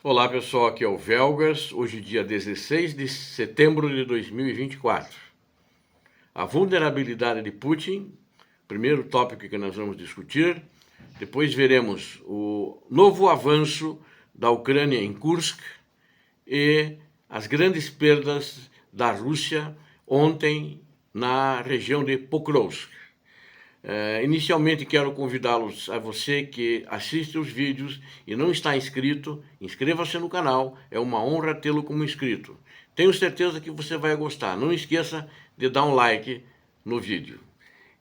Olá pessoal, aqui é o Velgas, hoje dia 16 de setembro de 2024. A vulnerabilidade de Putin, primeiro tópico que nós vamos discutir. Depois veremos o novo avanço da Ucrânia em Kursk e as grandes perdas da Rússia ontem na região de Pokrovsk. Inicialmente quero convidá-los a você que assiste os vídeos e não está inscrito, inscreva-se no canal, é uma honra tê-lo como inscrito. Tenho certeza que você vai gostar, não esqueça de dar um like no vídeo.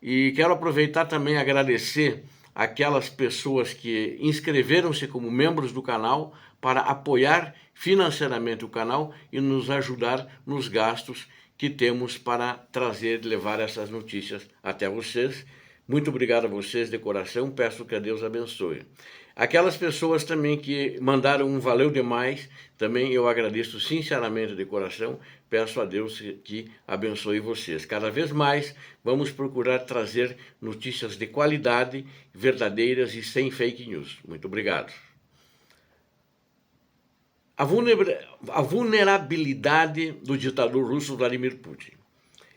E quero aproveitar também e agradecer aquelas pessoas que inscreveram-se como membros do canal para apoiar financeiramente o canal e nos ajudar nos gastos que temos para trazer e levar essas notícias até vocês. Muito obrigado a vocês de coração, peço que Deus abençoe. Aquelas pessoas também que mandaram um valeu demais, também eu agradeço sinceramente de coração, peço a Deus que abençoe vocês. Cada vez mais vamos procurar trazer notícias de qualidade, verdadeiras e sem fake news. Muito obrigado. A vulnerabilidade do ditador russo Vladimir Putin.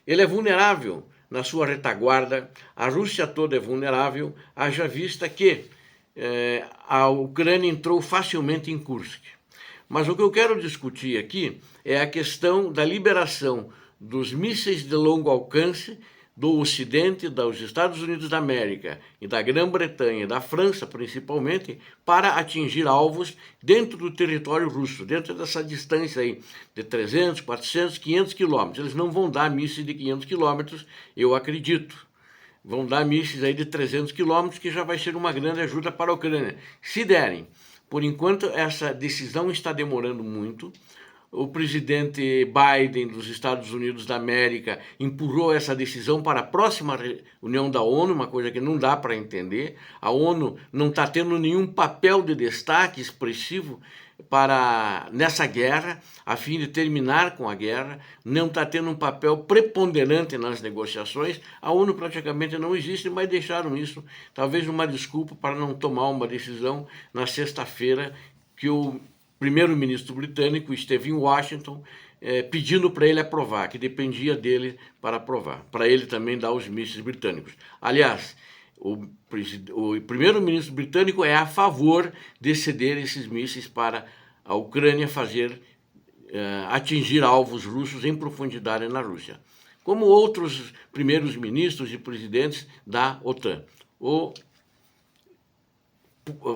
Ele é vulnerável na sua retaguarda, a Rússia toda é vulnerável, haja vista que a Ucrânia entrou facilmente em Kursk. Mas o que eu quero discutir aqui é a questão da liberação dos mísseis de longo alcance do Ocidente, dos Estados Unidos da América e da Grã-Bretanha, da França principalmente, para atingir alvos dentro do território russo, dentro dessa distância aí de 300, 400, 500 quilômetros. Eles não vão dar mísseis de 500 quilômetros, eu acredito. Vão dar mísseis aí de 300 quilômetros, que já vai ser uma grande ajuda para a Ucrânia. Se derem. Por enquanto, essa decisão está demorando muito. O presidente Biden dos Estados Unidos da América empurrou essa decisão para a próxima reunião da ONU, uma coisa que não dá para entender. A ONU não está tendo nenhum papel de destaque expressivo nessa guerra, a fim de terminar com a guerra, não está tendo um papel preponderante nas negociações. A ONU praticamente não existe, mas deixaram isso, talvez uma desculpa para não tomar uma decisão na sexta-feira, que o primeiro-ministro britânico esteve em Washington pedindo para ele aprovar, que dependia dele para aprovar, para ele também dar os mísseis britânicos. Aliás, o primeiro-ministro britânico é a favor de ceder esses mísseis para a Ucrânia atingir alvos russos em profundidade na Rússia, como outros primeiros ministros e presidentes da OTAN. O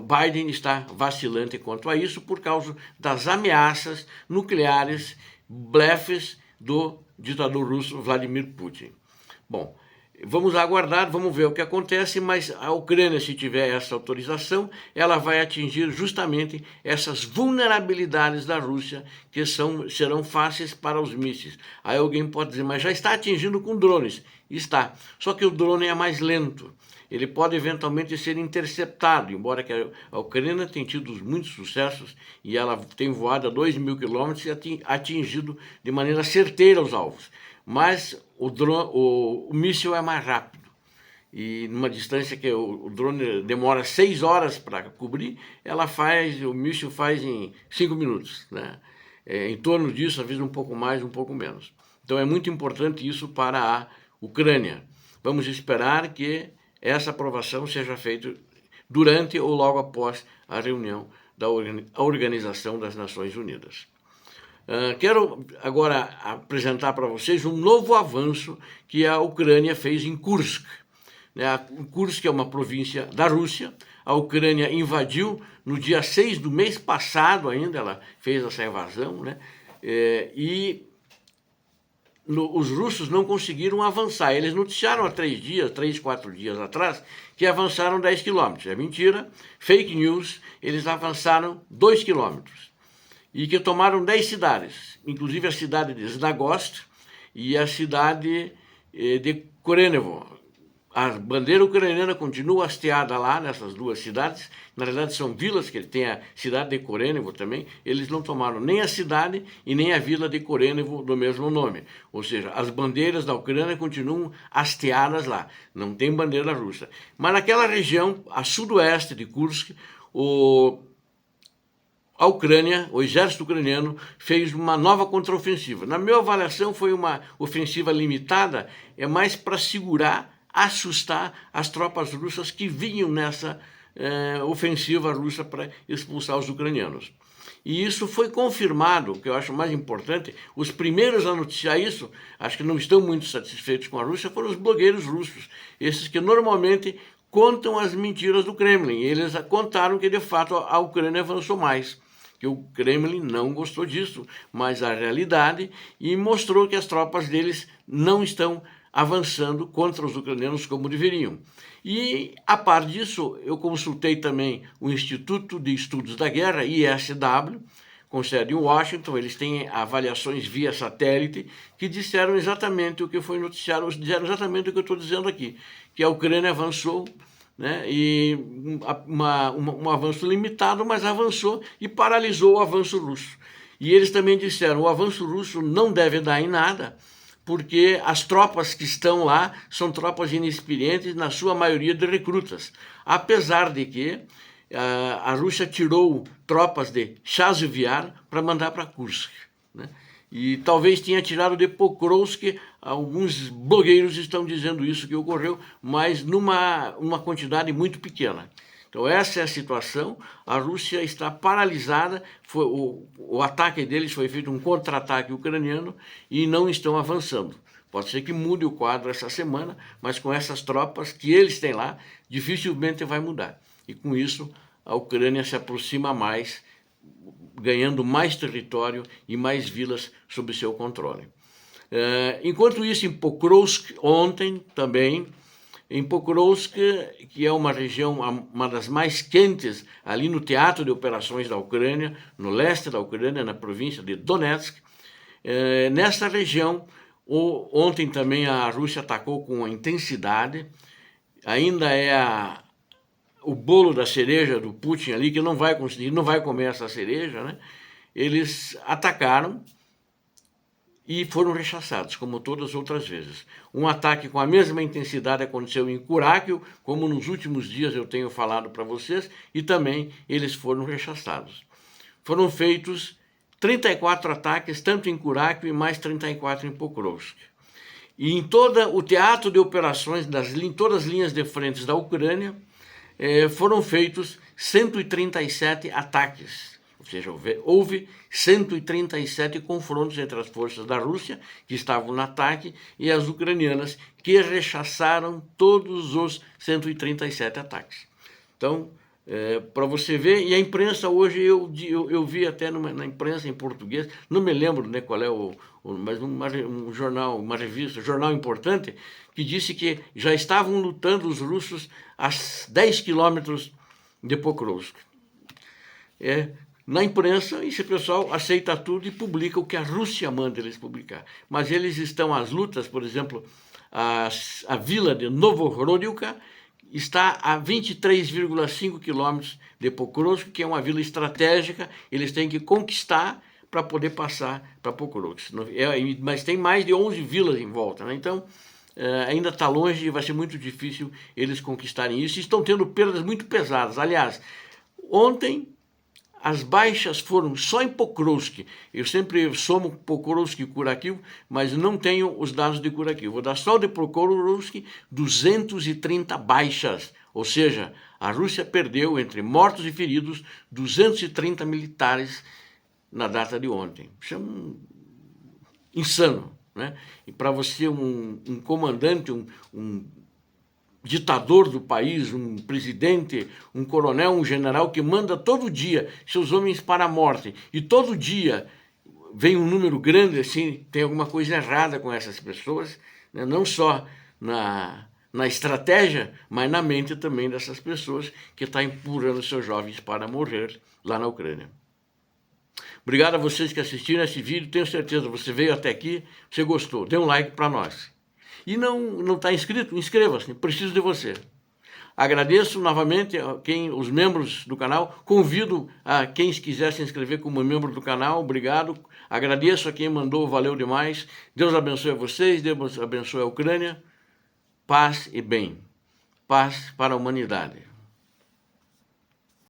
Biden está vacilante quanto a isso por causa das ameaças nucleares, blefes do ditador russo Vladimir Putin. Bom, vamos aguardar, vamos ver o que acontece, mas a Ucrânia, se tiver essa autorização, ela vai atingir justamente essas vulnerabilidades da Rússia, que serão fáceis para os mísseis. Aí alguém pode dizer, mas já está atingindo com drones. Está, só que o drone é mais lento. Ele pode eventualmente ser interceptado, embora que a Ucrânia tenha tido muitos sucessos e ela tem voado a 2.000 quilômetros e atingido de maneira certeira os alvos. Mas o míssil é mais rápido. E numa distância que o drone demora 6 horas para cobrir, o míssil faz em 5 minutos. Né? Em torno disso, às vezes um pouco mais, um pouco menos. Então é muito importante isso para a Ucrânia. Vamos esperar que essa aprovação seja feita durante ou logo após a reunião da Organização das Nações Unidas. Quero agora apresentar para vocês um novo avanço que a Ucrânia fez em Kursk. Kursk é uma província da Rússia. A Ucrânia invadiu no dia 6 do mês passado ainda, ela fez essa invasão, né? Os russos não conseguiram avançar. Eles noticiaram há 3, 4 dias atrás que avançaram 10 quilômetros. É mentira, fake news, eles avançaram 2 quilômetros. E que tomaram 10 cidades, inclusive a cidade de Znagost e a cidade de Korenevo. A bandeira ucraniana continua hasteada lá nessas duas cidades. Na realidade são vilas, que tem a cidade de Korenevo também. Eles não tomaram nem a cidade e nem a vila de Korenevo do mesmo nome. Ou seja, as bandeiras da Ucrânia continuam hasteadas lá. Não tem bandeira russa. Mas naquela região, a sudoeste de Kursk, a Ucrânia, o exército ucraniano, fez uma nova contraofensiva. Na minha avaliação, foi uma ofensiva limitada, é mais para segurar, assustar as tropas russas que vinham nessa ofensiva russa para expulsar os ucranianos. E isso foi confirmado, o que eu acho mais importante, os primeiros a noticiar isso, acho que não estão muito satisfeitos com a Rússia, foram os blogueiros russos, esses que normalmente contam as mentiras do Kremlin. Eles contaram que, de fato, a Ucrânia avançou mais, que o Kremlin não gostou disso, mas a realidade, e mostrou que as tropas deles não estão avançando contra os ucranianos como deveriam. E, a par disso, eu consultei também o Instituto de Estudos da Guerra, ISW, com sede em Washington. Eles têm avaliações via satélite que disseram exatamente o que foi noticiado, disseram exatamente o que eu estou dizendo aqui, que a Ucrânia avançou, né, e um avanço limitado, mas avançou e paralisou o avanço russo. E eles também disseram, o avanço russo não deve dar em nada, porque as tropas que estão lá são tropas inexperientes, na sua maioria de recrutas. Apesar de que a Rússia tirou tropas de Chasiv Yar para mandar para Kursk, né? E talvez tenha tirado de Pokrovsk, alguns blogueiros estão dizendo isso que ocorreu, mas numa quantidade muito pequena. Então essa é a situação, a Rússia está paralisada, o ataque deles foi feito um contra-ataque ucraniano e não estão avançando. Pode ser que mude o quadro essa semana, mas com essas tropas que eles têm lá, dificilmente vai mudar. E com isso a Ucrânia se aproxima mais, ganhando mais território e mais vilas sob seu controle. Enquanto isso, em Pokrovsk, ontem também, em Pokrovsk, que é uma região, uma das mais quentes, ali no teatro de operações da Ucrânia, no leste da Ucrânia, na província de Donetsk, nessa região, ontem também a Rússia atacou com intensidade, ainda é o bolo da cereja do Putin ali, que não vai conseguir, não vai comer essa cereja, né? Eles atacaram e foram rechaçados, como todas as outras vezes. Um ataque com a mesma intensidade aconteceu em Kurákio, como nos últimos dias eu tenho falado para vocês, e também eles foram rechaçados. Foram feitos 34 ataques, tanto em Kurákio e mais 34 em Pokrovsk. E em todo o teatro de operações, em todas as linhas de frente da Ucrânia, foram feitos 137 ataques, ou seja, houve 137 confrontos entre as forças da Rússia, que estavam no ataque, e as ucranianas, que rechaçaram todos os 137 ataques. Então, para você ver, e a imprensa hoje, eu vi até na imprensa em português, não me lembro, né, qual é mas um jornal, uma revista, um jornal importante, que disse que já estavam lutando os russos a 10 quilômetros de Pokrovsk. Na imprensa, esse pessoal aceita tudo e publica o que a Rússia manda eles publicar. Mas eles estão às lutas, por exemplo, a vila de Novorossiysk está a 23,5 quilômetros de Pokrovsk, que é uma vila estratégica, eles têm que conquistar para poder passar para Pokrovsk. Mas tem mais de 11 vilas em volta, né? Então ainda está longe e vai ser muito difícil eles conquistarem isso. E estão tendo perdas muito pesadas. Aliás, ontem as baixas foram só em Pokrovsk. Eu sempre somo Pokrovsk e Kurákio, mas não tenho os dados de Kurákio. Vou dar só de Pokrovsk 230 baixas. Ou seja, a Rússia perdeu, entre mortos e feridos, 230 militares na data de ontem. Isso é insano, né? E para você, um comandante, um ditador do país, um presidente, um coronel, um general que manda todo dia seus homens para a morte e todo dia vem um número grande, assim, tem alguma coisa errada com essas pessoas, né? Não só na estratégia, mas na mente também dessas pessoas que estão empurrando seus jovens para morrer lá na Ucrânia. Obrigado a vocês que assistiram esse vídeo, tenho certeza que você veio até aqui, você gostou, dê um like para nós. E não está inscrito? Inscreva-se, preciso de você. Agradeço novamente os membros do canal, convido a quem quiser se inscrever como membro do canal, obrigado. Agradeço a quem mandou, valeu demais. Deus abençoe a vocês, Deus abençoe a Ucrânia. Paz e bem. Paz para a humanidade.